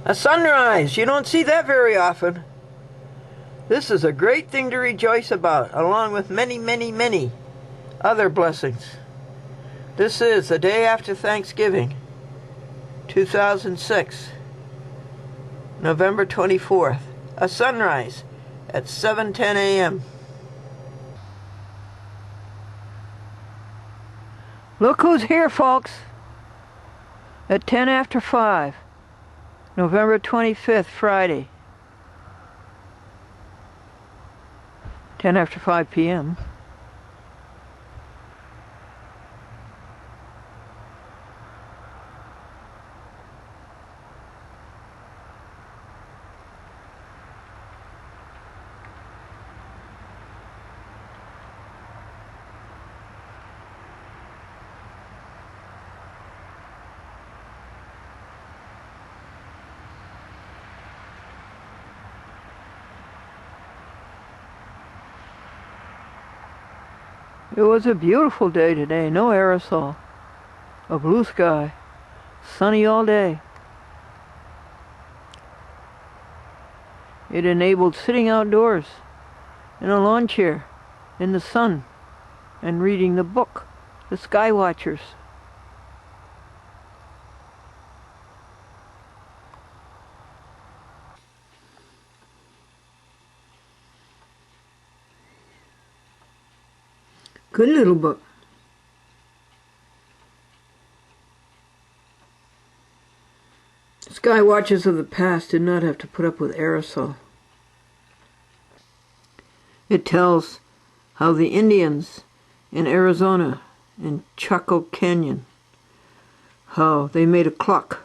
A sunrise! You don't see that very often. This is a great thing to rejoice about, along with many, many, many other blessings. This is the day after Thanksgiving, 2006, November 24th. A sunrise at 7:10 a.m. Look who's here, folks. At 10 after 5, November 25th, Friday. 10 after 5 p.m. It was a beautiful day today, no aerosol, a blue sky, sunny all day. It enabled sitting outdoors in a lawn chair in the sun and reading the book, The Sky Watchers. Good little book. Sky watchers of the past did not have to put up with aerosol. It tells how the Indians in Arizona, in Chaco Canyon, how they made a clock.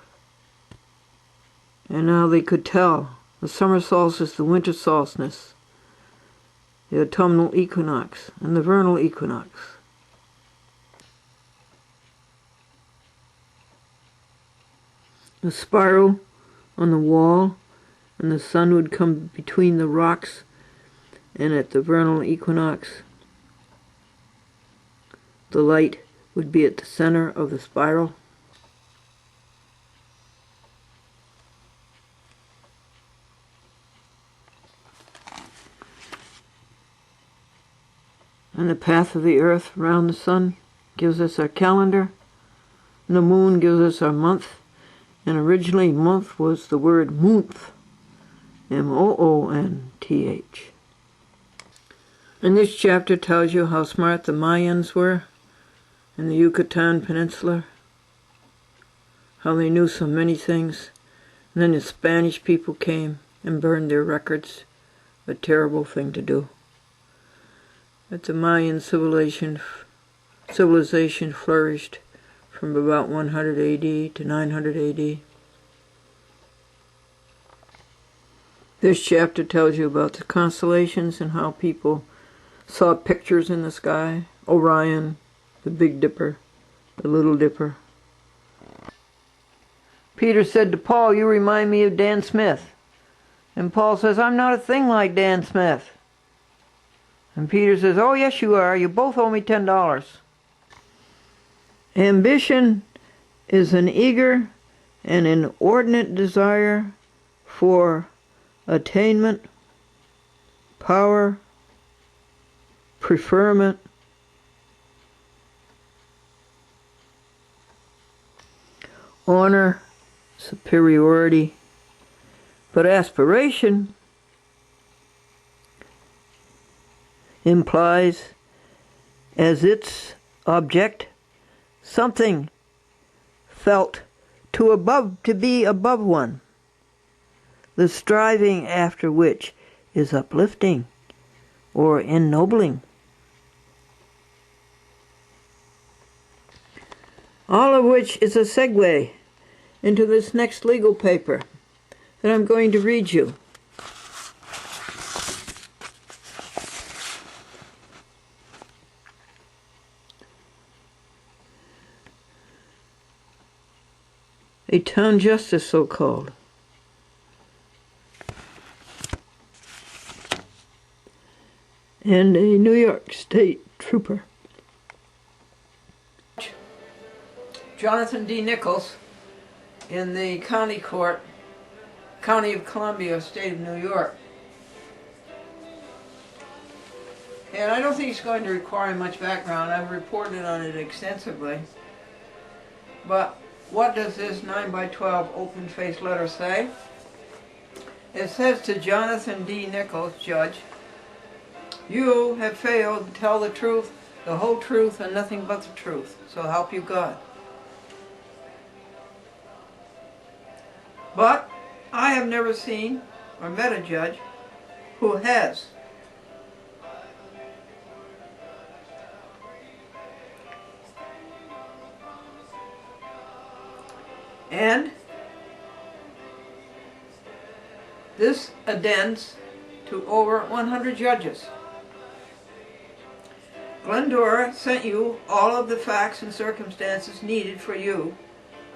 And now they could tell the summer solstice, the winter solstice, the autumnal equinox, and the vernal equinox. The spiral on the wall, and the sun would come between the rocks, and at the vernal equinox, the light would be at the center of the spiral. And the path of the earth around the sun gives us our calendar, and the moon gives us our month, and originally month was the word moonth, M-O-O-N-T-H. And this chapter tells you how smart the Mayans were in the Yucatan Peninsula, how they knew so many things, and then the Spanish people came and burned their records, a terrible thing to do. But the Mayan civilization flourished from about 100 AD to 900 AD. This chapter tells you about the constellations and how people saw pictures in the sky. Orion, the Big Dipper, the Little Dipper. Peter said to Paul, "You remind me of Dan Smith." And Paul says, "I'm not a thing like Dan Smith." And Peter says, "Oh, yes, you are. You both owe me $10. Ambition is an eager and inordinate desire for attainment, power, preferment, honor, superiority. But aspiration implies as its object something felt to be above one, the striving after which is uplifting or ennobling. All of which is a segue into this next legal paper that I'm going to read you. A town justice, so-called, and a New York State trooper. Jonathan D. Nichols in the county court County of Columbia, State of New York. And I don't think it's going to require much background. I've reported on it extensively. But what does this 9 by 12 open-faced letter say? It says to Jonathan D. Nichols, Judge, you have failed to tell the truth, the whole truth, and nothing but the truth. So help you God. But I have never seen or met a judge who has. And this addends to over 100 judges. Glendora sent you all of the facts and circumstances needed for you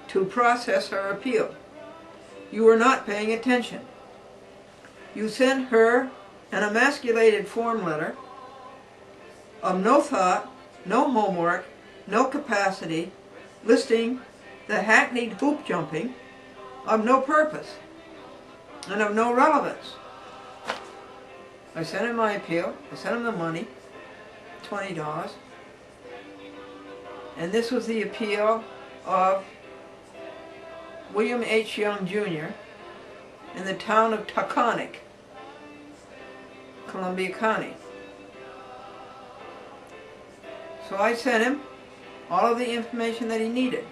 to process her appeal. You were not paying attention. You sent her an emasculated form letter of no thought, no homework, no capacity, listing the hackneyed hoop jumping of no purpose and of no relevance. I sent him my appeal, I sent him the money, $20, and this was the appeal of William H. Young Jr. in the town of Taconic, Columbia County. So I sent him all of the information that he needed.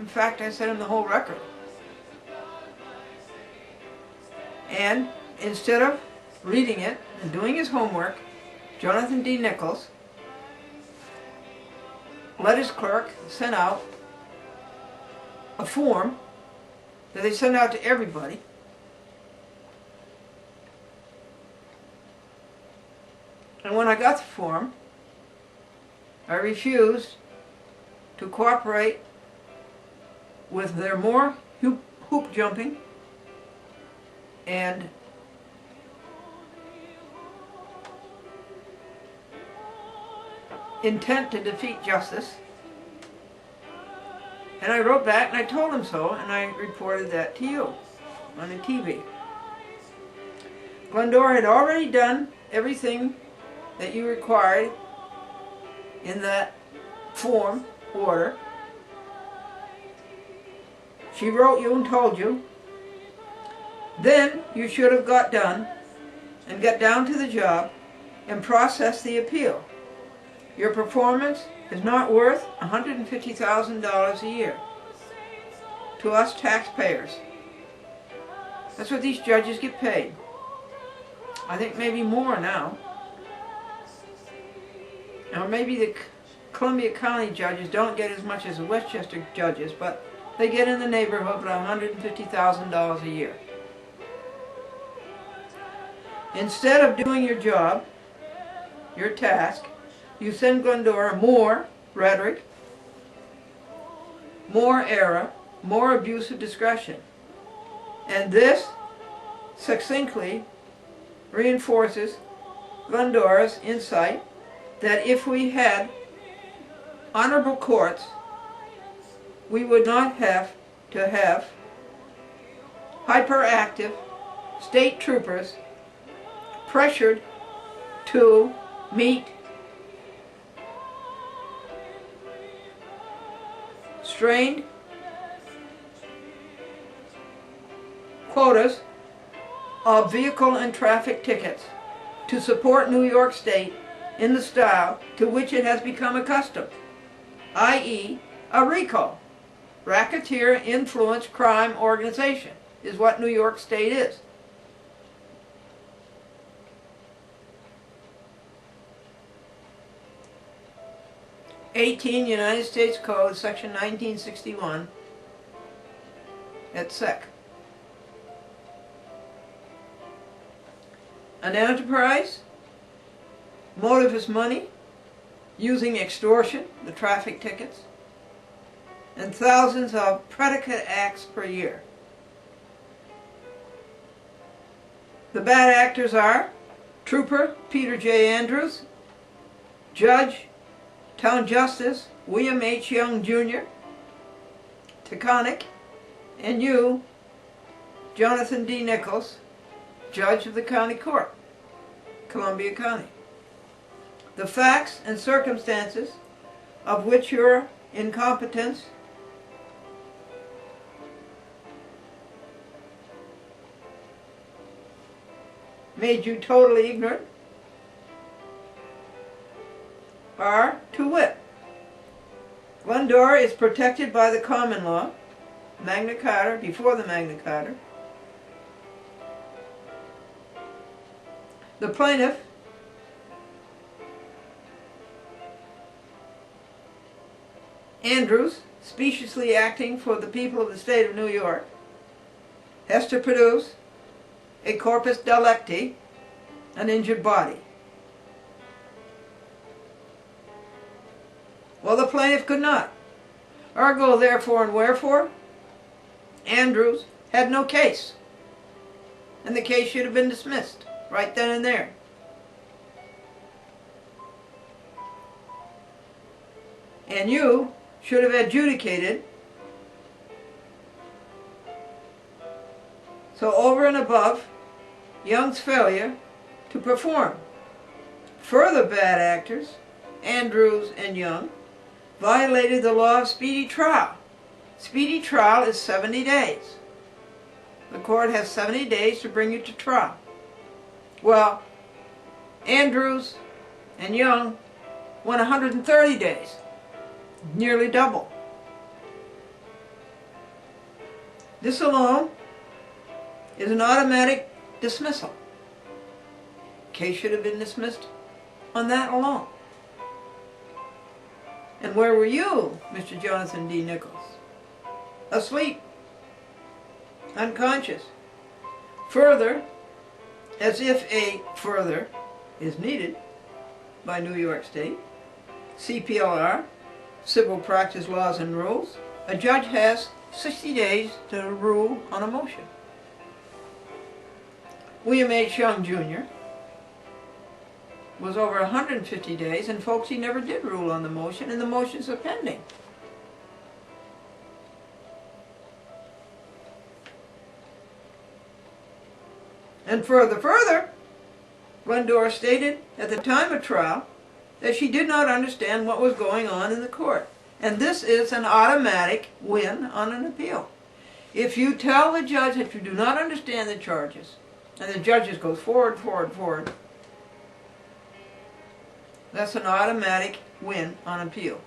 In fact, I sent him the whole record. And instead of reading it and doing his homework, Jonathan D. Nichols let his clerk send out a form that they send out to everybody. And when I got the form, I refused to cooperate with their more hoop jumping and intent to defeat justice. And I wrote back and I told him so, and I reported that to you on the TV. Glendora had already done everything that you required in that form order. She wrote you and told you. Then you should have got done and got down to the job and processed the appeal. Your performance is not worth $150,000 a year to us taxpayers. That's what these judges get paid. I think maybe more now. Or maybe the Columbia County judges don't get as much as the Westchester judges, but they get in the neighborhood of $150,000 a year. Instead of doing your job, your task, you send Glendora more rhetoric, more error, more abuse of discretion. And this succinctly reinforces Glendora's insight that if we had honorable courts, we would not have to have hyperactive state troopers pressured to meet strained quotas of vehicle and traffic tickets to support New York State in the style to which it has become accustomed, i.e. a RICO, Racketeer Influence Crime Organization, is what New York State is. United States Code, Section 1961, et sec. An enterprise, motive is money, using extortion, the traffic tickets, and thousands of predicate acts per year. The bad actors are Trooper Peter J. Andrews, Judge Town Justice William H. Young Jr., Taconic, and you, Jonathan D. Nichols, Judge of the County Court, Columbia County. The facts and circumstances of which your incompetence made you totally ignorant are, to wit, Glendora is protected by the common law, Magna Carta, before the Magna Carta. The plaintiff Andrews, speciously acting for the people of the state of New York, has to produce a corpus delicti, an injured body. Well, the plaintiff could not. Ergo, therefore, and wherefore, Andrews had no case, and the case should have been dismissed right then and there. And you should have adjudicated. So over and above Young's failure to perform, further bad actors, Andrews and Young, violated the law of speedy trial. Speedy trial is 70 days. The court has 70 days to bring you to trial. Well, Andrews and Young went 130 days, nearly double. This alone is an automatic dismissal. Case should have been dismissed on that alone. And where were you, Mr. Jonathan D. Nichols? Asleep, unconscious. Further, as if a further is needed by New York State, CPLR, Civil Practice Laws and Rules, a judge has 60 days to rule on a motion. William H. Young, Jr. was over 150 days, and folks, he never did rule on the motion, and the motions are pending. And further, Glendora stated at the time of trial that she did not understand what was going on in the court. And this is an automatic win on an appeal. If you tell the judge that you do not understand the charges, and the judge just goes forward, that's an automatic win on appeal.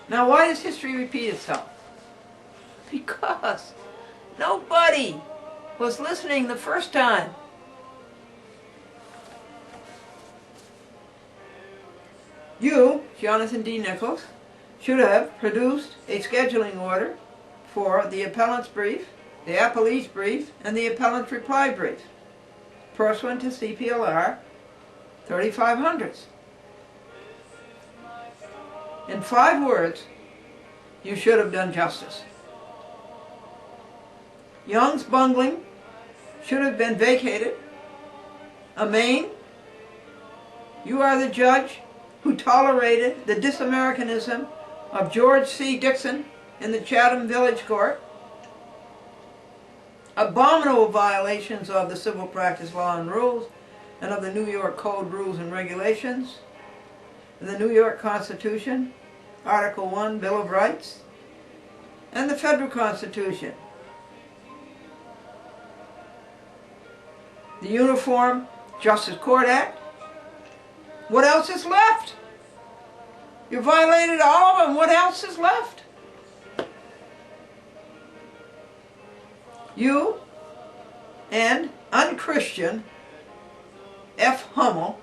Now, why does history repeat itself? Because nobody was listening the first time. You, Jonathan D. Nichols, should have produced a scheduling order for the appellant's brief, the appellee's brief, and the appellant's reply brief, pursuant to CPLR 3500s. In 5 words, you should have done justice. Young's bungling should have been vacated. Amain, you are the judge who tolerated the dis-Americanism of George C. Dixon in the Chatham Village Court, abominable violations of the Civil Practice Law and Rules and of the New York Code Rules and Regulations, the New York Constitution, Article 1, Bill of Rights, and the Federal Constitution. The Uniform Justice Court Act. What else is left? You violated all of them. What else is left? You and unchristian F. Hummel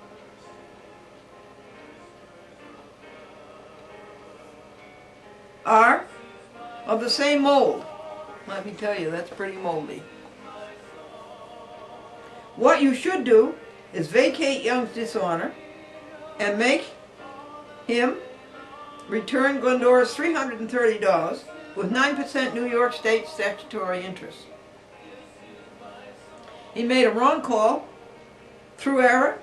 are of the same mold. Let me tell you, that's pretty moldy. What you should do is vacate Young's dishonor and make him return Glendora's $330 with 9% New York State statutory interest. He made a wrong call through error,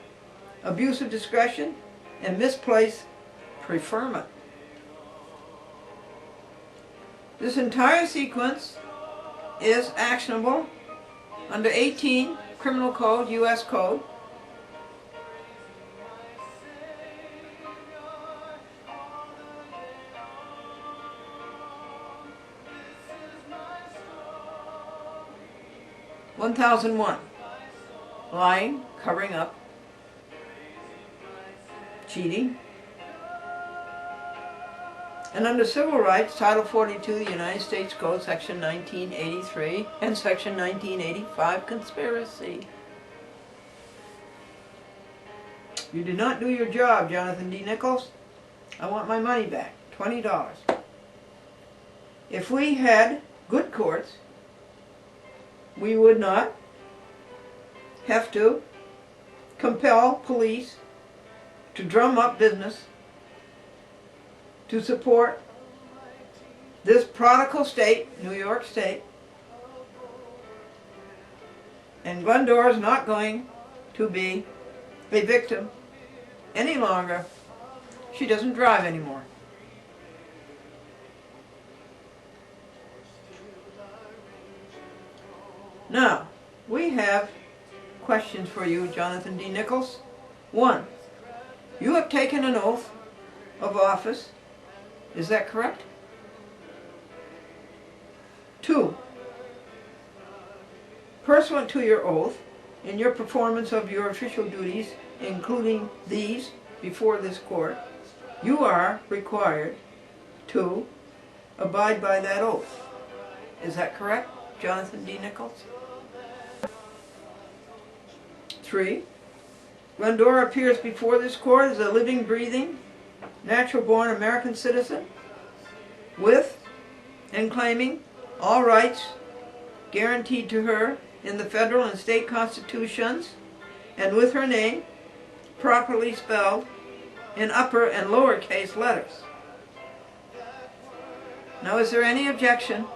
abuse of discretion, and misplaced preferment. This entire sequence is actionable under 18 Criminal Code, U.S. Code. (1001) Lying, covering up, cheating. And under civil rights, Title 42 of the United States Code, Section 1983 and Section 1985, conspiracy. You did not do your job, Jonathan D. Nichols. I want my money back, $20. If we had good courts, we would not have to compel police to drum up business to support this prodigal state, New York State. And Glendora is not going to be a victim any longer. She doesn't drive anymore. Now, we have questions for you, Jonathan D. Nichols. 1. You have taken an oath of office. Is that correct? 2. Pursuant to your oath, in your performance of your official duties, including these before this court, you are required to abide by that oath. Is that correct, Jonathan D. Nichols? 3. Glendora appears before this court as a living, breathing, natural-born American citizen with and claiming all rights guaranteed to her in the federal and state constitutions, and with her name properly spelled in upper and lowercase letters. Now, is there any objection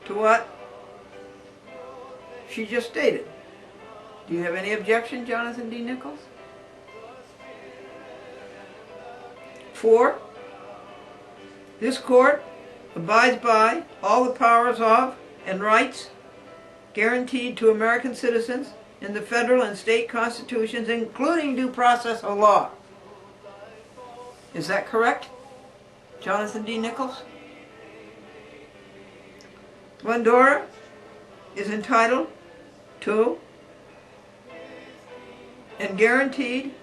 to what she just stated? Do you have any objection, Jonathan D. Nichols? 4. This court abides by all the powers of and rights guaranteed to American citizens in the federal and state constitutions, including due process of law. Is that correct, Jonathan D. Nichols? Glendora is entitled to and guaranteed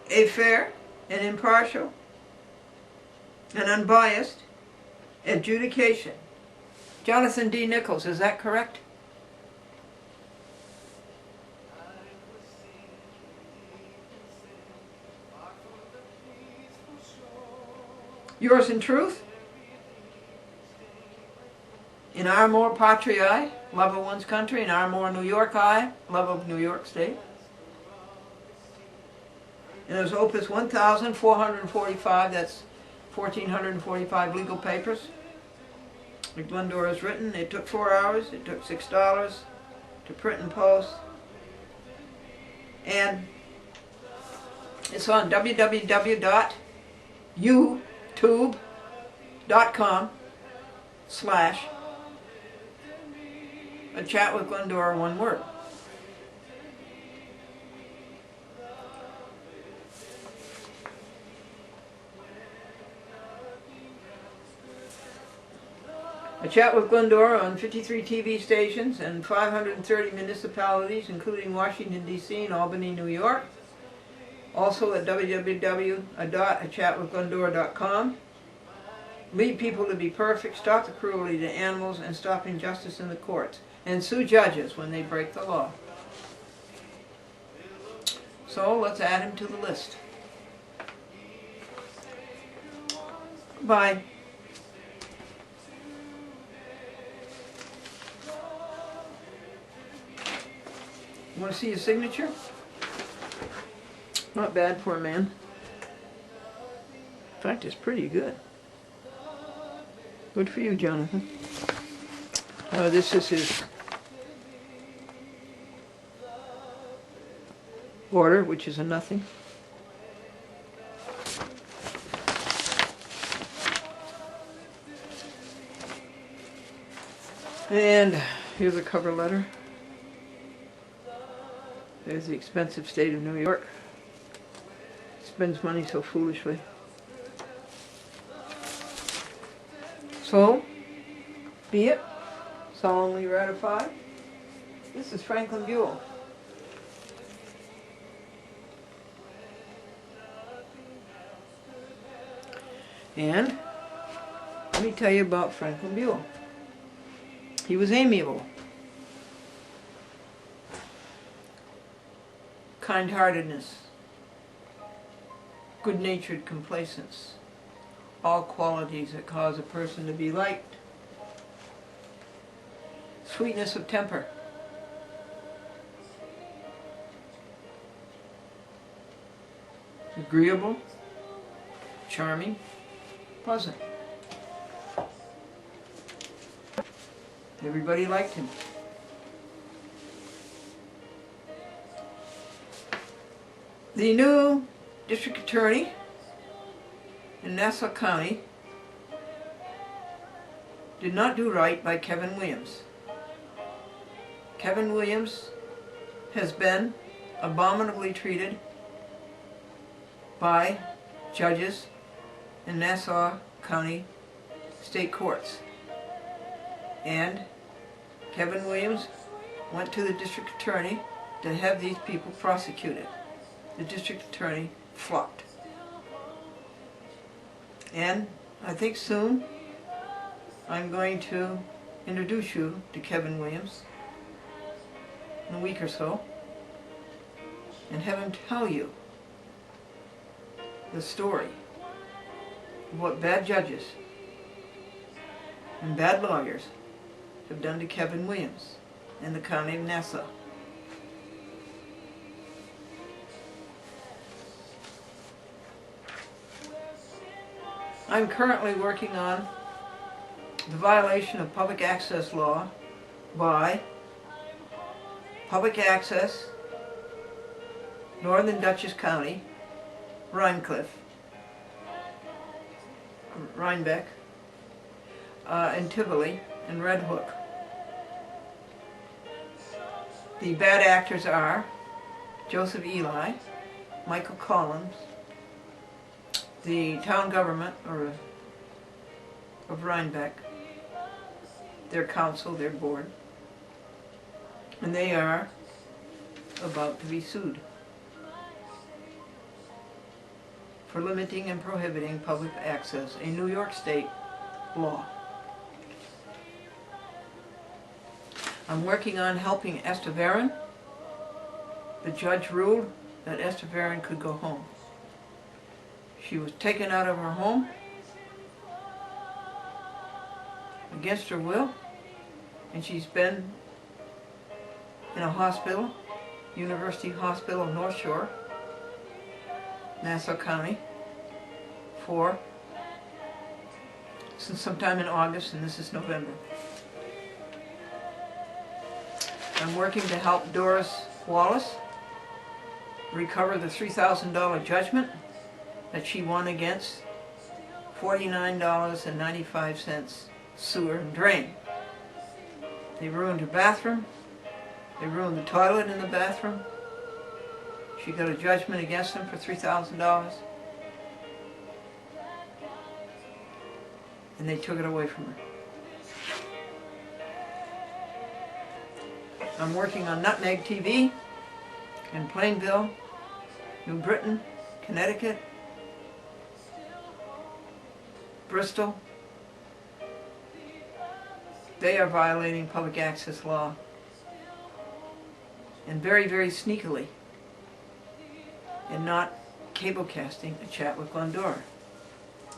a fair and impartial and unbiased adjudication. Jonathan D. Nichols, is that correct? Yours in truth, in amor patriae, love of one's country, in amor New Yorki, love of New York State. And there's Opus 1445, that's 1,445 legal papers that Glendora has written. It took 4 hours, it took $6 to print and post. And it's on www.youtube.com/A Chat with Glendora, one word. A Chat with Glendora on 53 TV stations and 530 municipalities, including Washington, D.C. and Albany, New York. Also at www.achatwithglendora.com. Lead people to be perfect, stop the cruelty to animals, and stop injustice in the courts. And sue judges when they break the law. So let's add him to the list. Bye. You want to see his signature? Not bad for a man. In fact, it's pretty good. Good for you, Jonathan. This is his order, which is a nothing. And here's a cover letter. There's the expensive state of New York. Spends money so foolishly. So, be it solemnly ratified. This is Franklin Buell. And let me tell you about Franklin Buell. He was amiable, kind-heartedness, good-natured complacence, all qualities that cause a person to be liked. Sweetness of temper, agreeable, charming, pleasant. Everybody liked him. The new district attorney in Nassau County did not do right by Kevin Williams. Kevin Williams has been abominably treated by judges in Nassau County state courts. And Kevin Williams went to the district attorney to have these people prosecuted. The district attorney flopped. And I think soon I'm going to introduce you to Kevin Williams in a week or so and have him tell you the story of what bad judges and bad lawyers have done to Kevin Williams in the county of Nassau. I'm currently working on the violation of public access law by Public Access, Northern Dutchess County, Rhinebeck, and Tivoli, and Red Hook. The bad actors are Joseph Eli, Michael Collins, the town government of Rhinebeck, their council, their board, and they are about to be sued for limiting and prohibiting public access, a New York State law. I'm working on helping Esther Varon. The judge ruled that Esther Varon could go home. She was taken out of her home against her will, and she's been in a hospital, University Hospital North Shore, Nassau County, since sometime in August, and this is November. I'm working to help Doris Wallace recover the $3,000 judgment that she won against $49.95 sewer and drain. They ruined her bathroom. They ruined the toilet in the bathroom. She got a judgment against them for $3,000. And they took it away from her. I'm working on Nutmeg TV in Plainville, New Britain, Connecticut, Bristol. They are violating public access law, and very, very sneakily, and not cablecasting a chat with Glendora.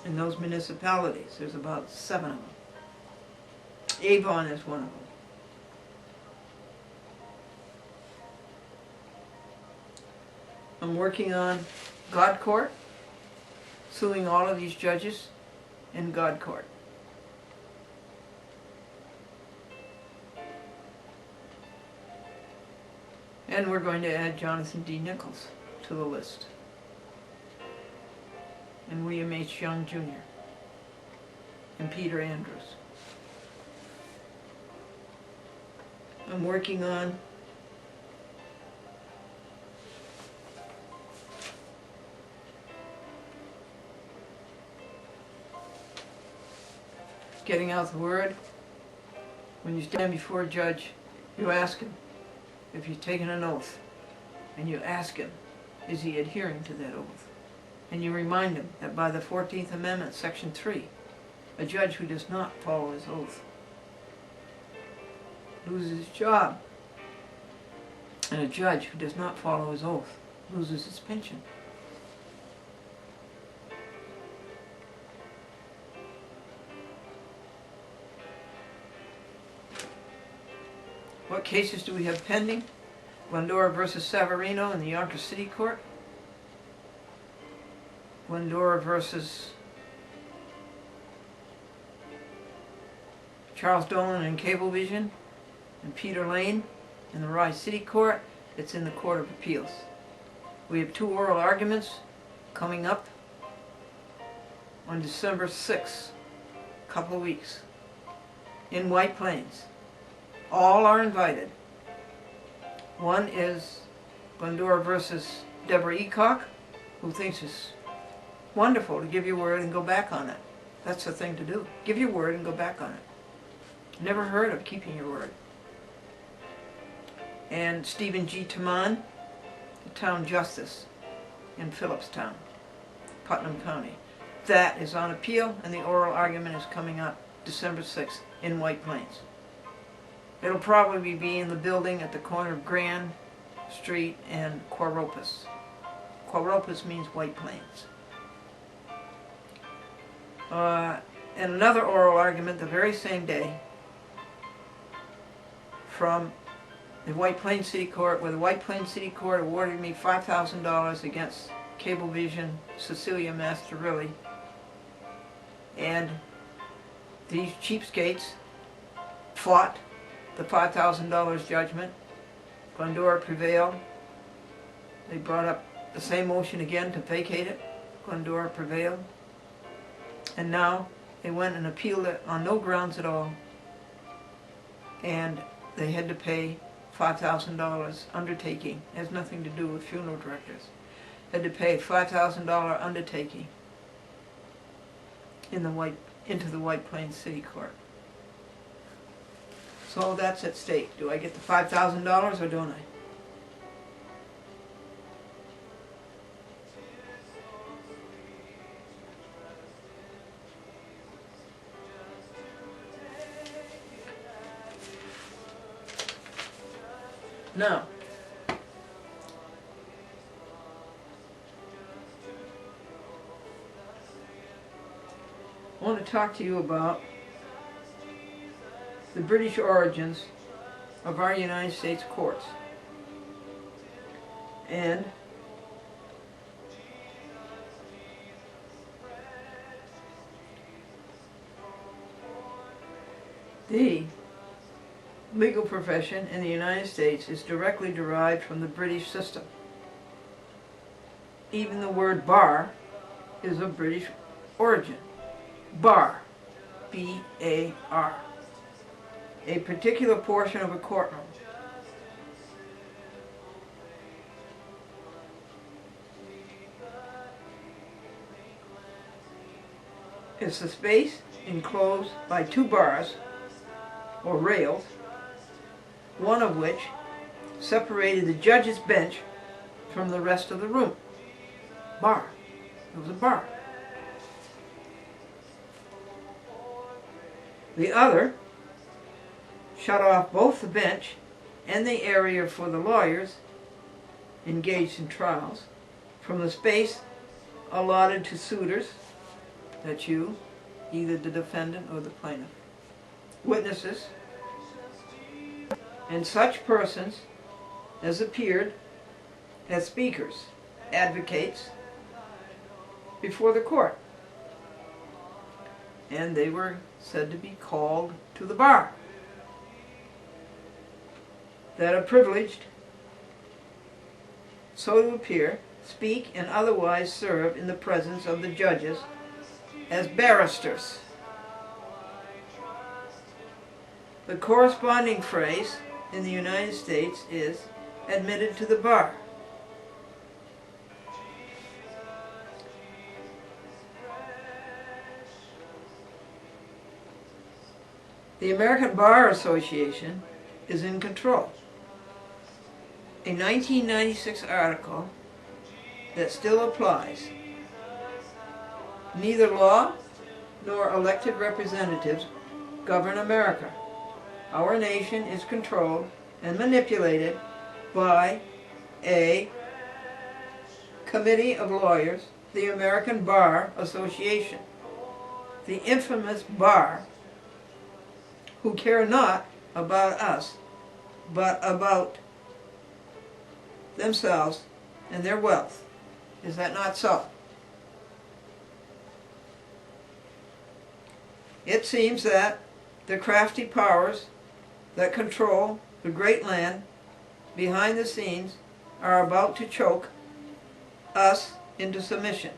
In those municipalities, there's about 7 of them. Avon is one of them. I'm working on God Court, suing all of these judges in God Court. And we're going to add Jonathan D. Nichols to the list. And William H. Young Jr. and Peter Andrews. I'm working on getting out the word. When you stand before a judge, you ask him if he's taken an oath, and you ask him, is he adhering to that oath? And you remind him that by the 14th Amendment, Section 3, a judge who does not follow his oath loses his job, and a judge who does not follow his oath loses his pension. What cases do we have pending? Glendora versus Savarino in the Yonkers City Court. Glendora versus Charles Dolan and Cablevision and Peter Lane in the Rye City Court. It's in the Court of Appeals. We have 2 oral arguments coming up on December 6th, a couple of weeks, in White Plains. All are invited. One is Glendora versus Deborah Eacock, who thinks it's wonderful to give your word and go back on it. That's the thing to do. Give your word and go back on it. Never heard of keeping your word. And Stephen G. Taman, the town justice in Phillipstown, Putnam County. That is on appeal, and the oral argument is coming up December 6th in White Plains. It'll probably be in the building at the corner of Grand Street and Quaropus. Quaropus means White Plains. And another oral argument the very same day from the White Plains City Court, where the White Plains City Court awarded me $5,000 against Cablevision Cecilia Masterilli. And these cheapskates fought the $5,000 judgment. Glendora prevailed. They brought up the same motion again to vacate it. Glendora prevailed. And now they went and appealed it on no grounds at all. And they had to pay $5,000 undertaking. It has nothing to do with funeral directors. Had to pay $5,000 undertaking into the White Plains City Court. So that's at stake. Do I get the $5,000 or don't I? Now, I want to talk to you about the British origins of our United States courts. And the legal profession in the United States is directly derived from the British system. Even the word bar is of British origin. Bar, B-A-R. A particular portion of a courtroom. It's the space enclosed by 2 bars or rails, one of which separated the judge's bench from the rest of the room. Bar. It was a bar. The other shut off both the bench and the area for the lawyers engaged in trials from the space allotted to suitors, that's you, either the defendant or the plaintiff, witnesses, and such persons as appeared as speakers, advocates, before the court. And they were said to be called to the bar, that are privileged so to appear, speak, and otherwise serve in the presence of the judges as barristers. The corresponding phrase in the United States is admitted to the bar. The American Bar Association is in control. A 1996 article that still applies. Neither law nor elected representatives govern America. Our nation is controlled and manipulated by a committee of lawyers, the American Bar Association, the infamous bar, who care not about us, but about themselves and their wealth. Is that not so? It seems that the crafty powers that control the great land behind the scenes are about to choke us into submission.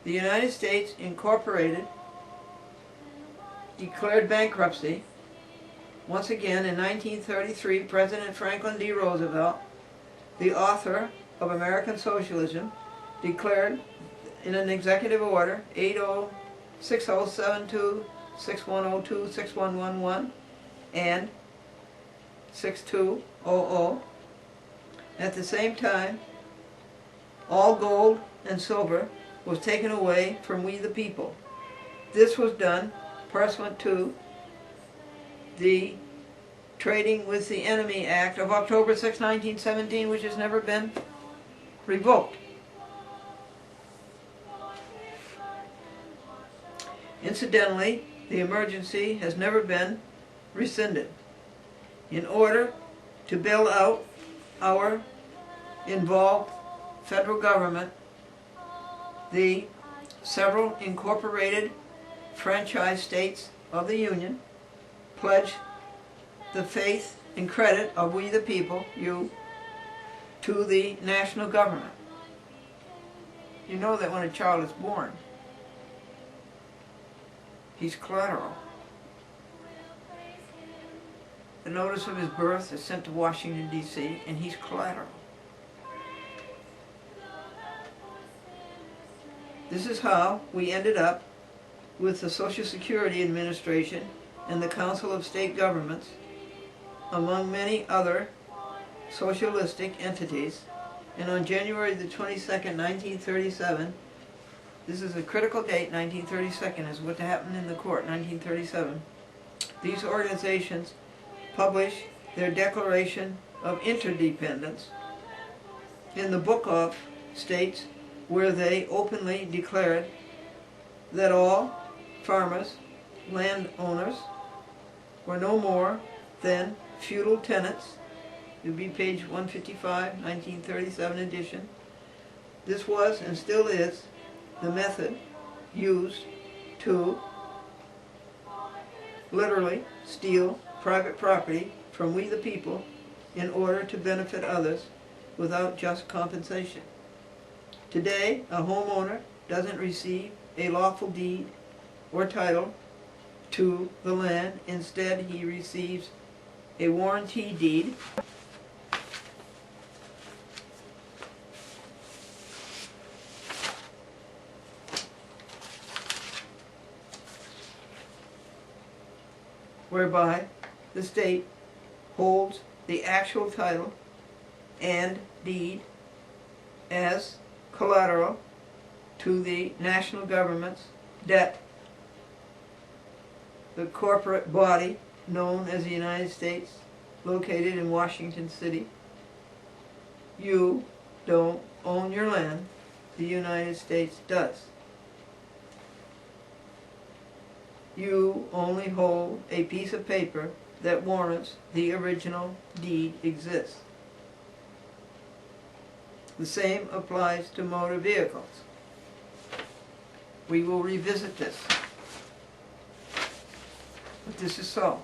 The United States Incorporated declared bankruptcy. Once again, in 1933, President Franklin D. Roosevelt, the author of American Socialism, declared in an executive order 6072, 6102, 6111, and 6200. At the same time, all gold and silver was taken away from we the people. This was done pursuant to the Trading with the Enemy Act of October 6, 1917, which has never been revoked. Incidentally, the emergency has never been rescinded. In order to bail out our involved federal government, the several incorporated franchise states of the Union pledge the faith and credit of we the people, you, to the national government. You know that when a child is born, he's collateral. The notice of his birth is sent to Washington, D.C., and he's collateral. This is how we ended up with the Social Security Administration and the Council of State Governments, among many other socialistic entities. And on January the 22nd, 1937, this is a critical date, 1932 is what happened in the court, 1937. These organizations publish their Declaration of Interdependence in the Book of States, where they openly declared that all farmers, landowners, were no more than feudal tenants. It would be page 155, 1937 edition. This was and still is the method used to literally steal private property from we the people in order to benefit others without just compensation. Today, a homeowner doesn't receive a lawful deed or title to the land. Instead, he receives a warranty deed whereby the state holds the actual title and deed as collateral to the national government's debt. The corporate body known as the United States, located in Washington City. You don't own your land, the United States does. You only hold a piece of paper that warrants the original deed exists. The same applies to motor vehicles. We will revisit this, but this is so.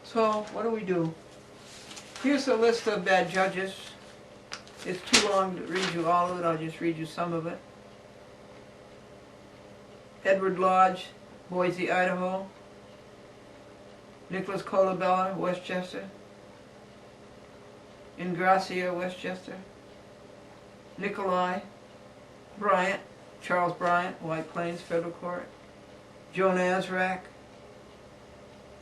So, what do? Here's a list of bad judges. It's too long to read you all of it, I'll just read you some of it. Edward Lodge, Boise, Idaho. Nicholas Colabella, Westchester. Ingracia, Westchester. Nikolai Bryant, Charles Bryant, White Plains Federal Court. Joan Azrak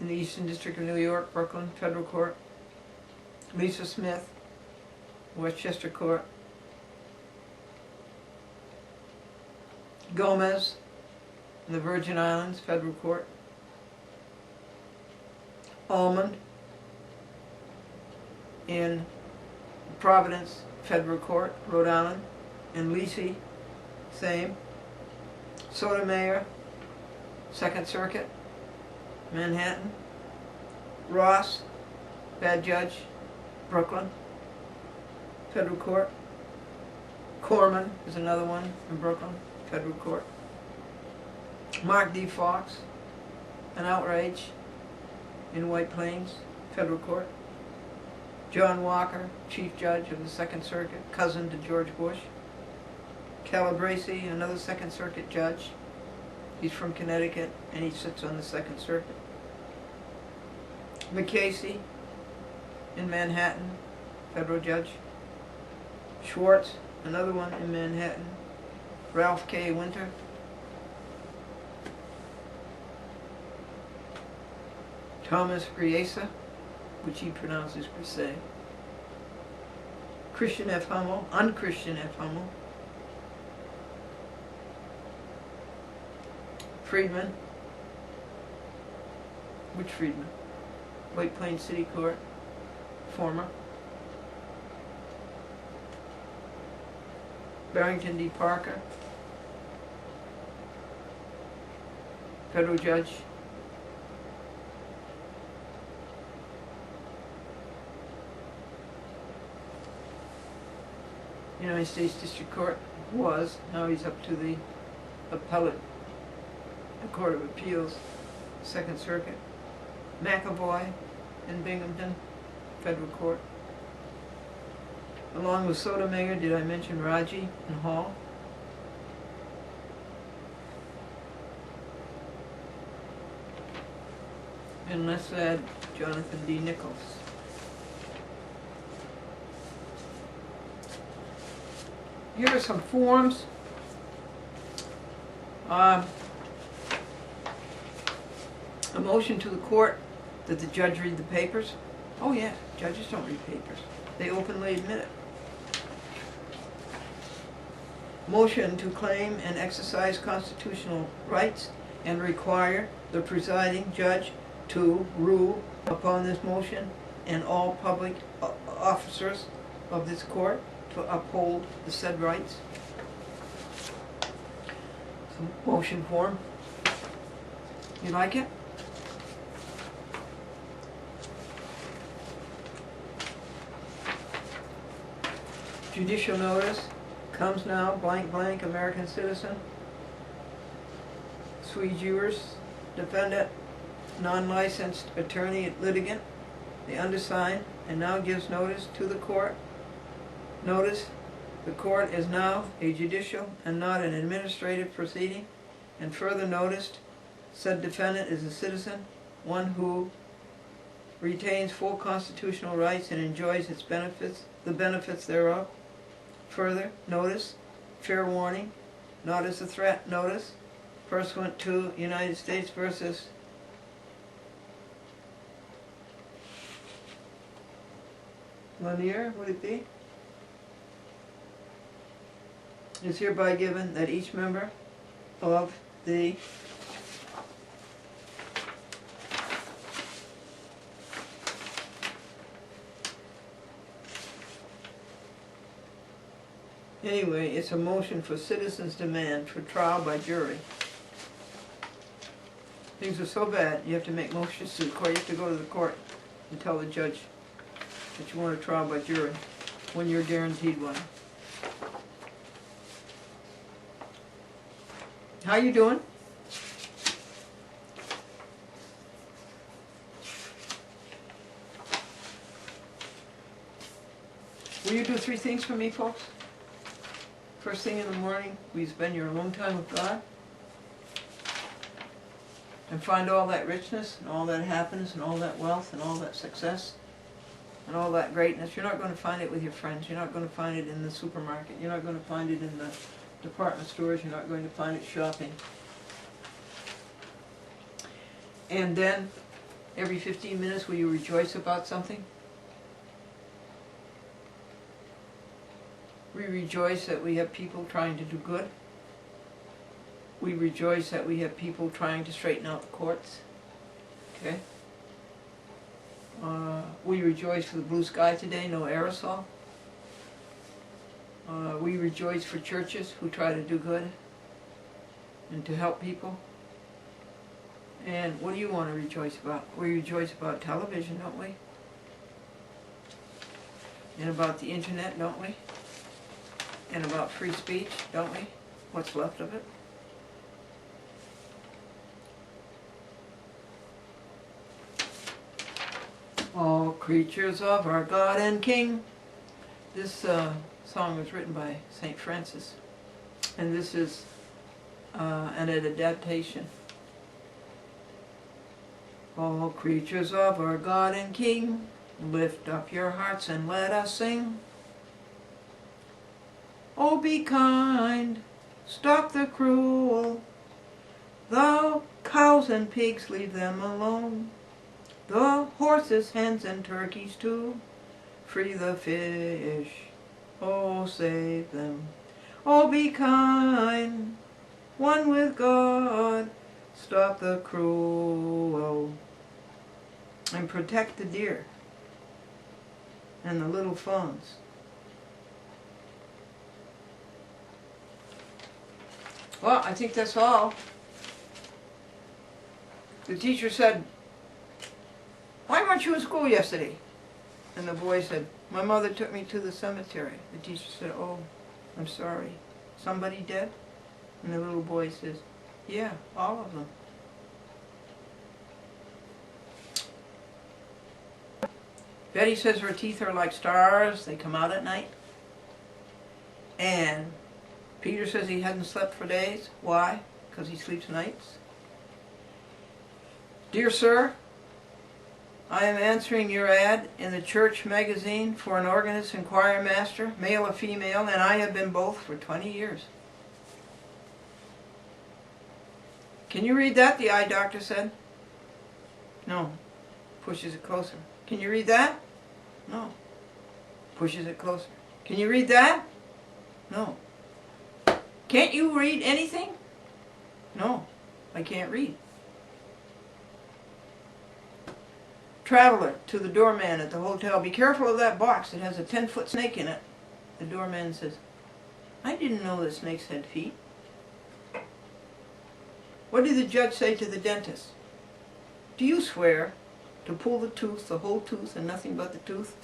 in the Eastern District of New York, Brooklyn Federal Court. Lisa Smith, Westchester Court. Gomez in the Virgin Islands Federal Court. Almond in Providence Federal Court, Rhode Island. And Lisi, same. Sotomayor, Second Circuit, Manhattan. Ross, bad judge, Brooklyn Federal Court. Corman is another one in Brooklyn Federal Court. Mark D. Fox, an outrage in White Plains Federal Court. John Walker, Chief Judge of the Second Circuit, cousin to George Bush. Calabresi, another Second Circuit judge. He's from Connecticut and he sits on the Second Circuit. McCasey in Manhattan, federal judge. Schwartz, another one in Manhattan. Ralph K. Winter. Thomas Griesa, which he pronounces Grisey. Christian F. Hummel, unchristian F. Hummel. Friedman. Which Friedman? White Plains City Court, former. Barrington D. Parker, federal judge. United States District Court was, now he's up to the appellate, the Court of Appeals, Second Circuit. McAvoy in Binghamton, federal court. Along with Sotomayor, did I mention Raji and Hall? And let's add Jonathan D. Nichols. Here are some forms. A motion to the court that the judge read the papers. Oh yeah, judges don't read papers. They openly admit it. Motion to claim and exercise constitutional rights and require the presiding judge to rule upon this motion and all public officers of this court to uphold the said rights. Some motion form. You like it? Judicial notice comes now, blank blank, American citizen, sui juris, defendant, non-licensed attorney litigant, the undersigned, and now gives notice to the court. Notice, the court is now a judicial and not an administrative proceeding, and further noticed, said defendant is a citizen, one who retains full constitutional rights and enjoys its benefits, the benefits thereof. Further notice, fair warning, not as a threat notice, pursuant to United States versus Lanier, would it be? Is hereby given that each member of the Anyway, it's a motion for citizens' demand for trial by jury. Things are so bad, you have to make motions to the court. You have to go to the court and tell the judge that you want a trial by jury when you're guaranteed one. How you doing? Will you do 3 things for me, folks? First thing in the morning, will you spend your alone time with God? and find all that richness and all that happiness and all that wealth and all that success and all that greatness. You're not going to find it with your friends. You're not going to find it in the supermarket. You're not going to find it in the department stores. You're not going to find it shopping. And then, every 15 minutes, will you rejoice about something? We rejoice that we have people trying to do good. We rejoice that we have people trying to straighten out the courts. Okay? We rejoice for the blue sky today, no aerosol. We rejoice for churches who try to do good and to help people. And what do you want to rejoice about? We rejoice about television, don't we? And about the internet, don't we? And about free speech, don't we? What's left of it? All creatures of our God and King. This song was written by St. Francis, and this is an adaptation. All creatures of our God and King, lift up your hearts and let us sing. Oh, be kind, stop the cruel, the cows and pigs, leave them alone. The horses, hens, and turkeys too, free the fish, oh, save them. Oh, be kind, one with God, stop the cruel, and protect the deer and the little fawns. Well, I think that's all. The teacher said, "Why weren't you in school yesterday?" And the boy said, "My mother took me to the cemetery." The teacher said, "Oh, I'm sorry. Somebody dead?" And the little boy says, "Yeah, all of them." Betty says her teeth are like stars. They come out at night. And Peter says he hasn't slept for days. Why? Because he sleeps nights. Dear sir, I am answering your ad in the church magazine for an organist and choir master, male or female, and I have been both for 20 years. Can you read that? The eye doctor said. No. Pushes it closer. Can you read that? No. Pushes it closer. Can you read that? No. Can't you read anything? No, I can't read. Traveler to the doorman at the hotel, "Be careful of that box. It has a 10-foot snake in it." The doorman says, "I didn't know that snakes had feet." What did the judge say to the dentist? "Do you swear to pull the tooth, the whole tooth, and nothing but the tooth?"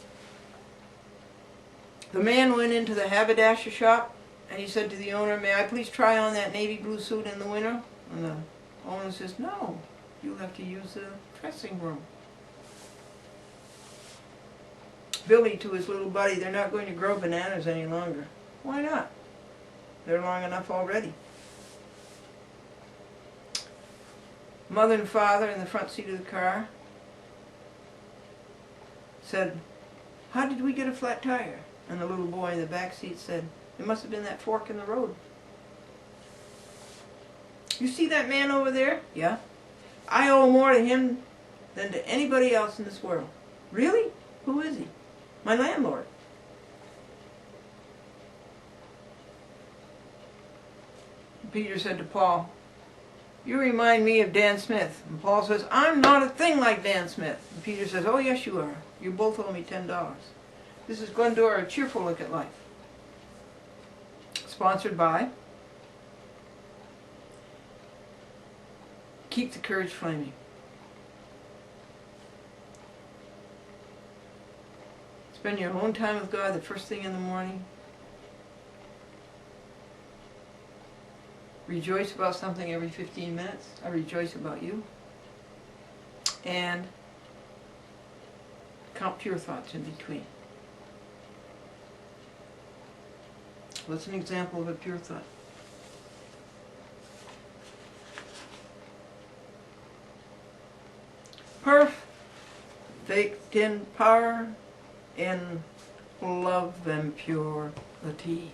The man went into the haberdasher shop, and he said to the owner, "May I please try on that navy blue suit in the winter?" And the owner says, "No, you'll have to use the dressing room." Billy to his little buddy, "They're not going to grow bananas any longer." "Why not? They're long enough already." Mother and father in the front seat of the car said, "How did we get a flat tire?" And the little boy in the back seat said, "It must have been that fork in the road." "You see that man over there?" "Yeah." "I owe more to him than to anybody else in this world." "Really? Who is he?" "My landlord." Peter said to Paul, "You remind me of Dan Smith." And Paul says, "I'm not a thing like Dan Smith." And Peter says, "Oh, yes, you are. You both owe me $10. This is Glendora, A Cheerful Look at Life. Sponsored by Keep the Courage Flaming. Spend your own time with God the first thing in the morning. Rejoice about something every 15 minutes. I rejoice about you. And count pure thoughts in between. What's an example of a pure thought? in power, in love and purity.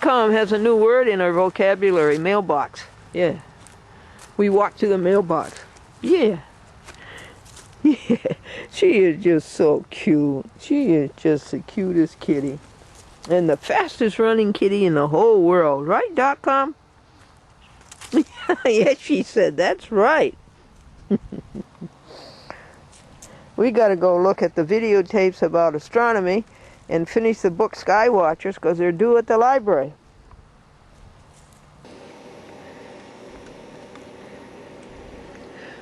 .com has a new word in our vocabulary, mailbox. Yeah. We walk to the mailbox. Yeah. Yeah. She is just so cute. She is just the cutest kitty. And the fastest running kitty in the whole world. Right, .com? Yes, she said, that's right. We got to go look at the videotapes about astronomy and finish the book Sky Watchers because they're due at the library.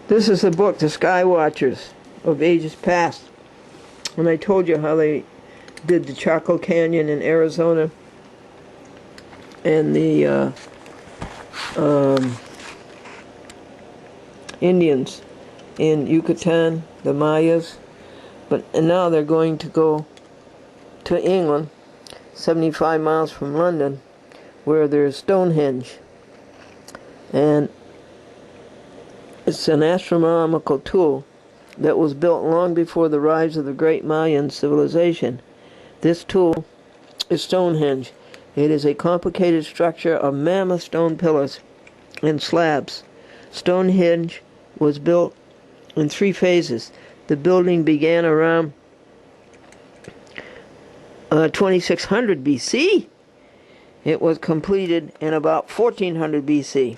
This is the book, The Sky Watchers of Ages Past. And I told you how they did the Chaco Canyon in Arizona and the Indians in Yucatan, the Mayas. And now they're going to go to England, 75 miles from London, where there's Stonehenge. And it's an astronomical tool that was built long before the rise of the great Mayan civilization. This tool is Stonehenge. It is a complicated structure of mammoth stone pillars and slabs. Stonehenge was built in 3 phases. The building began around 2600 BC. It was completed in about 1400 BC,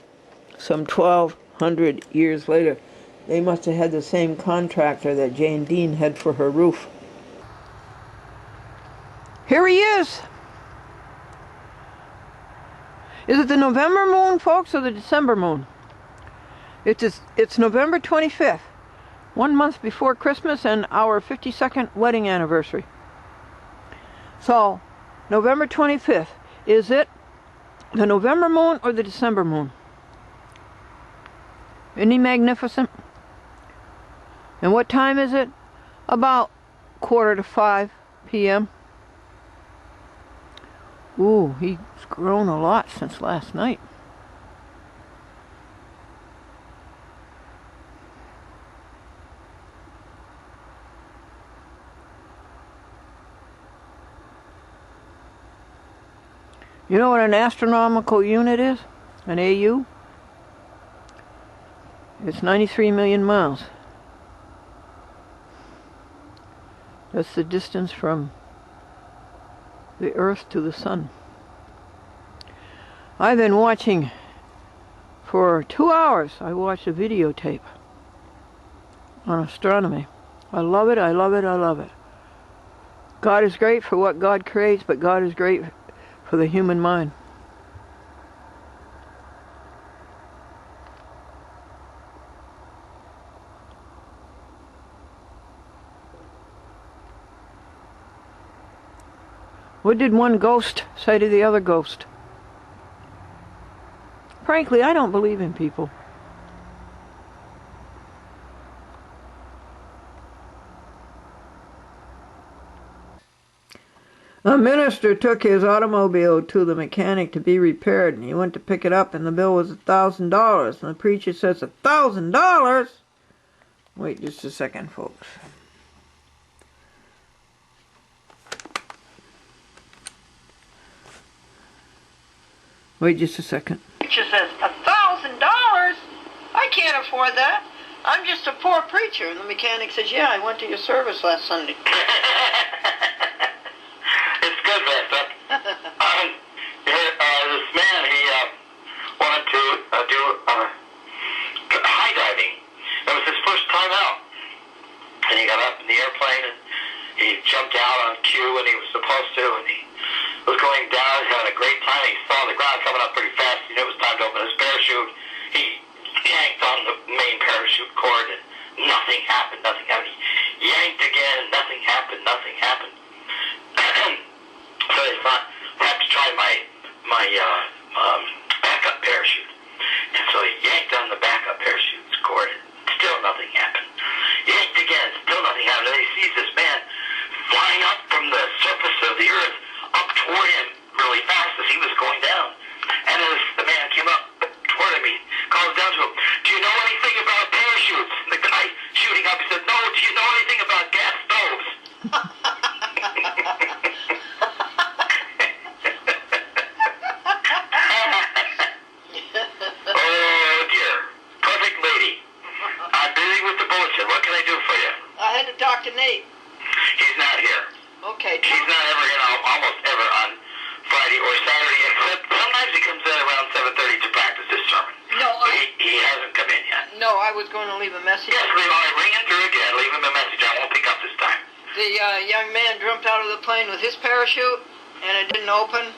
some 1200 years later. They must have had the same contractor that Jane Dean had for her roof. Here he is. Is it the November moon, folks, or the December moon? It's November 25th, 1 month before Christmas and our 52nd wedding anniversary. So, November 25th, is it the November moon or the December moon? Isn't he magnificent? And what time is it? About 4:45 p.m. Ooh, he's grown a lot since last night. You know what an astronomical unit is? An AU? It's 93 million miles. That's the distance from the Earth to the Sun. I've been watching for 2 hours. I watched a videotape on astronomy. I love it, I love it, I love it. God is great for what God creates, but God is great for the human mind. What did one ghost say to the other ghost? Frankly, I don't believe in people. A minister took his automobile to the mechanic to be repaired, and he went to pick it up, and the bill was $1,000. And the preacher says, $1,000? Wait just a second, folks. Wait just a second. The preacher says, $1,000? I can't afford that. I'm just a poor preacher. And the mechanic says, yeah, I went to your service last Sunday. It's good, Lester. This man, he wanted to do high diving. It was his first time out. And he got up in the airplane and he jumped out on cue when he was supposed to, and he was going down, he was having a great time. He saw the ground coming up pretty fast. He knew it was time to open his parachute. He yanked on the main parachute cord and nothing happened, nothing happened. He yanked again and nothing happened, nothing happened. So he thought, I have to try my backup parachute. And so he yanked on the backup parachute cord and still nothing happened. Yanked again, still nothing happened. And then he sees this man flying up from the toward him really fast as he was going down. And as the man came up toward him, he calls down to him, "Do you know anything about parachutes?" And the guy shooting up, he said, "No, do you know anything about gas stoves?" Oh, dear. Perfect lady. I'm busy with the bulletin. What can I do for you? I had to talk to Nate. He's not here. Okay. He's not ever in, almost ever on Friday or Saturday, except sometimes he comes in around 7:30 to practice his sermon. No, He hasn't come in yet. No, I was going to leave a message. Yes, ring him through again. Leave him a message. I won't pick up this time. The young man jumped out of the plane with his parachute, and it didn't open,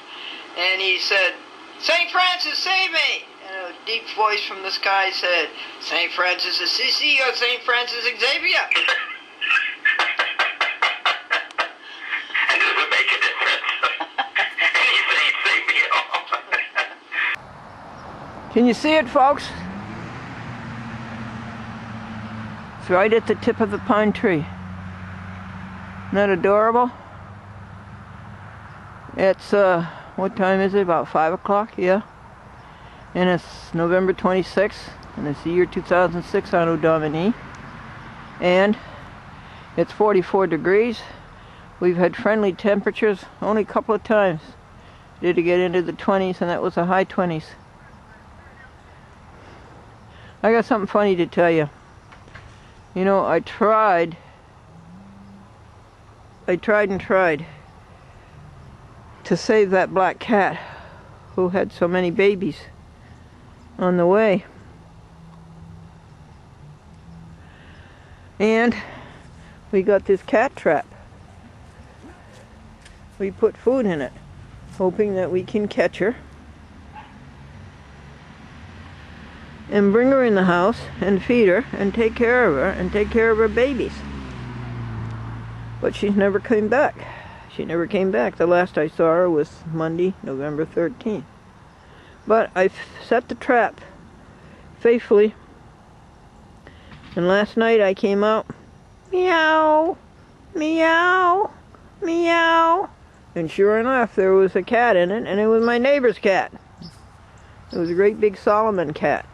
and he said, "St. Francis, save me!" And a deep voice from the sky said, "St. Francis Assisi or St. Francis Xavier?" And does it make a difference? Any saint, save me. Can you see it, folks? It's right at the tip of the pine tree. Isn't that adorable? It's, what time is it? About 5 o'clock, yeah. And it's November 26th, and it's the year 2006 Anno Domini. And it's 44 degrees. We've had friendly temperatures only a couple of times. Did it get into the 20s, and that was the high 20s. I got something funny to tell you. You know, I tried and tried to save that black cat who had so many babies on the way. And we got this cat trap. We put food in it, hoping that we can catch her and bring her in the house and feed her and take care of her and take care of her babies. But she's never came back. She never came back. The last I saw her was Monday, November 13th. But I set the trap faithfully. And last night I came out, meow, meow, meow. And sure enough, there was a cat in it, and it was my neighbor's cat. It was a great big Solomon cat,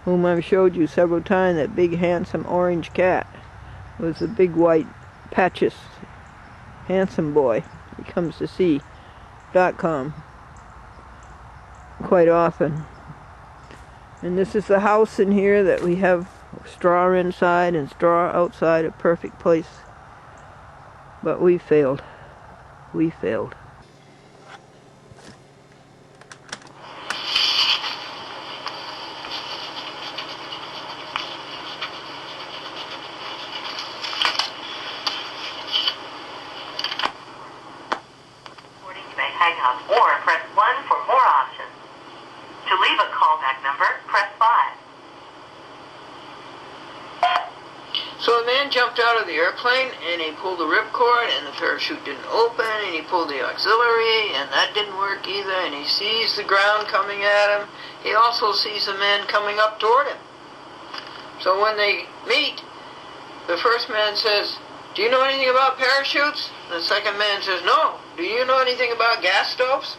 whom I've showed you several times, that big handsome orange cat. It was a big white patches handsome boy. He comes to see.com quite often. And this is the house in here that we have straw inside and straw outside, a perfect place. But we failed. We failed. Hang up or press 1 for more options. To leave a callback number, press 5. So the man jumped out of the airplane, and he pulled the ripcord, and the parachute didn't open, and he pulled the auxiliary, and that didn't work either, and he sees the ground coming at him. He also sees a man coming up toward him. So when they meet, the first man says, "Do you know anything about parachutes?" The second man says, "No. Do you know anything about gas stoves?"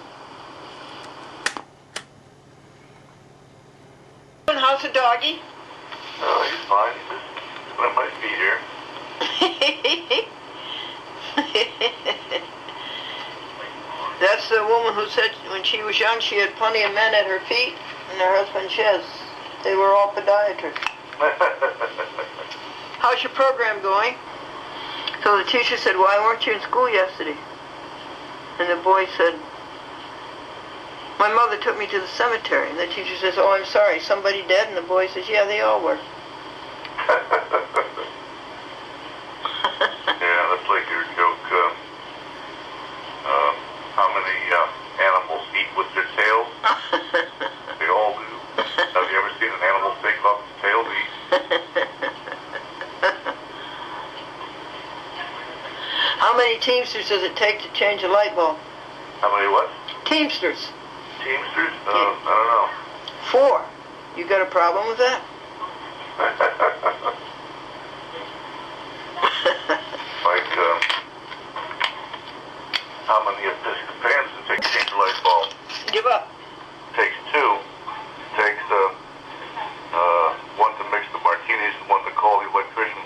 And how's the doggy? Oh, he's fine. He's just put my feet here. That's the woman who said when she was young she had plenty of men at her feet, and her husband says they were all podiatrists. How's your program going? So the teacher said, "Why weren't you in school yesterday?" And the boy said, "My mother took me to the cemetery." And the teacher says, "Oh, I'm sorry, somebody dead?" And the boy says, "Yeah, they all were." Yeah, that's like your joke. How many animals eat with their tails? They all do. Have you ever seen an animal take off its tail to eat? How many Teamsters does it take to change a light bulb? How many what? Teamsters. Teamsters? I don't know. 4. You got a problem with that? Like, how many Episcopal Change the light bulb. Give up. Takes two. Takes one to mix the martinis and one to call the electrician.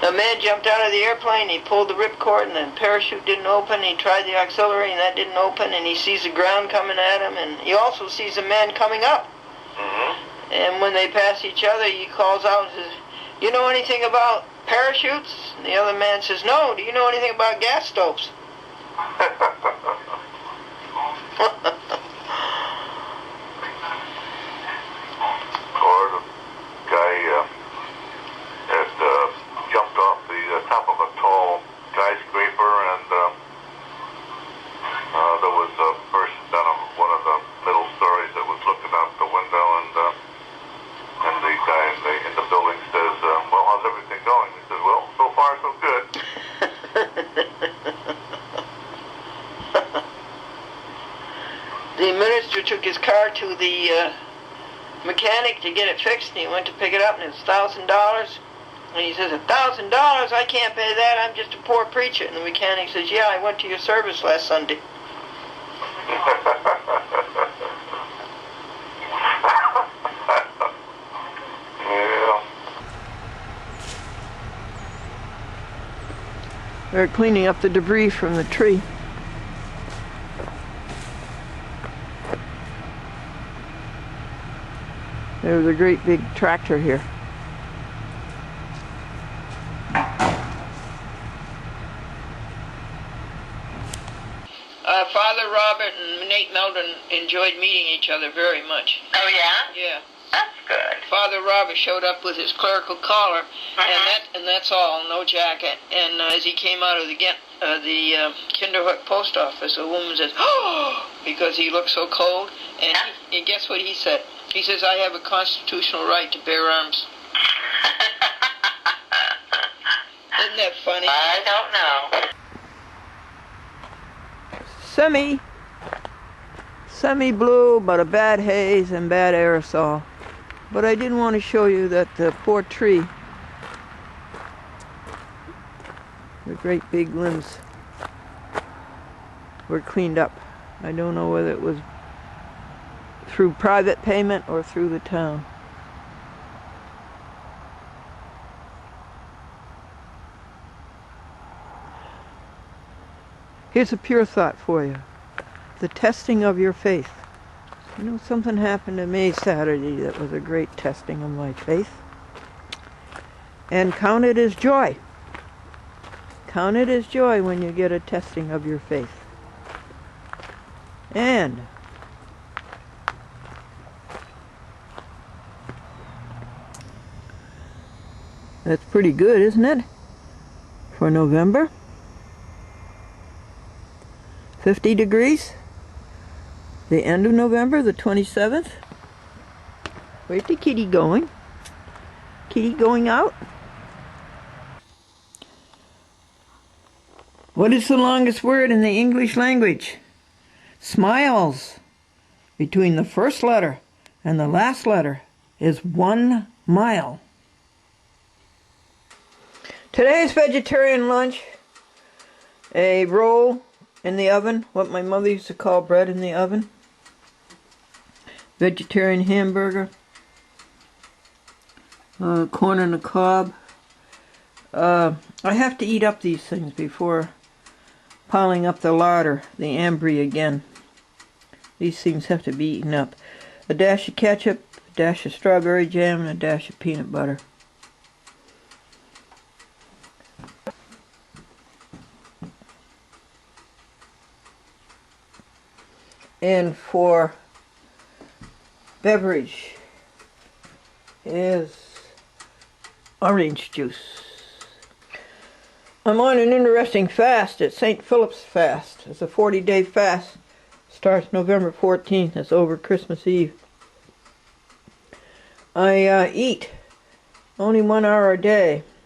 A man jumped out of the airplane, he pulled the ripcord and the parachute didn't open. He tried the auxiliary and that didn't open, and he sees the ground coming at him, and he also sees a man coming up. Mm-hmm. And when they pass each other, he calls out and says, "You know anything about parachutes?" And the other man says, "No, do you know anything about gas stoves?" Or the guy had jumped off the top of a tall skyscraper, and there was a person down on one of the middle stories that was looking out the window, and the guy in the building says, "Well, how's everything going?" He says, "Well, so far so good." The minister took his car to the mechanic to get it fixed, and he went to pick it up, and it's $1,000. And he says, $1,000? I can't pay that. I'm just a poor preacher. And the mechanic says, "Yeah, I went to your service last Sunday." Yeah. They're cleaning up the debris from the tree. There was a great big tractor here. Father Robert and Nate Meldon enjoyed meeting each other very much. Oh, yeah? Yeah. That's good. Father Robert showed up with his clerical collar, and that's all, no jacket. And as he came out of the Kinderhook post office, a woman says, "Oh," because he looked so cold. And, and guess what he said? He says, "I have a constitutional right to bear arms." Isn't that funny? I don't know. Semi-blue, but a bad haze and bad aerosol. But I didn't want to show you that the poor tree, the great big limbs, were cleaned up. I don't know whether it was through private payment or through the town. Here's a pure thought for you. The testing of your faith. You know, something happened to me Saturday that was a great testing of my faith. And count it as joy. Count it as joy when you get a testing of your faith. And that's pretty good, isn't it? For November. 50 degrees. The end of November, the 27th. Where's the kitty going? Kitty going out? What is the longest word in the English language? Smiles. Between the first letter and the last letter is 1 mile. Today's vegetarian lunch, a roll in the oven, what my mother used to call bread in the oven. Vegetarian hamburger. Corn on the cob. I have to eat up these things before piling up the larder, the ambry again. These things have to be eaten up. A dash of ketchup, a dash of strawberry jam, and a dash of peanut butter. And for beverage is orange juice. I'm on an interesting fast. It's St. Philip's fast. It's a 40-day fast. Starts November 14th. It's over Christmas Eve. I eat only 1 hour a day.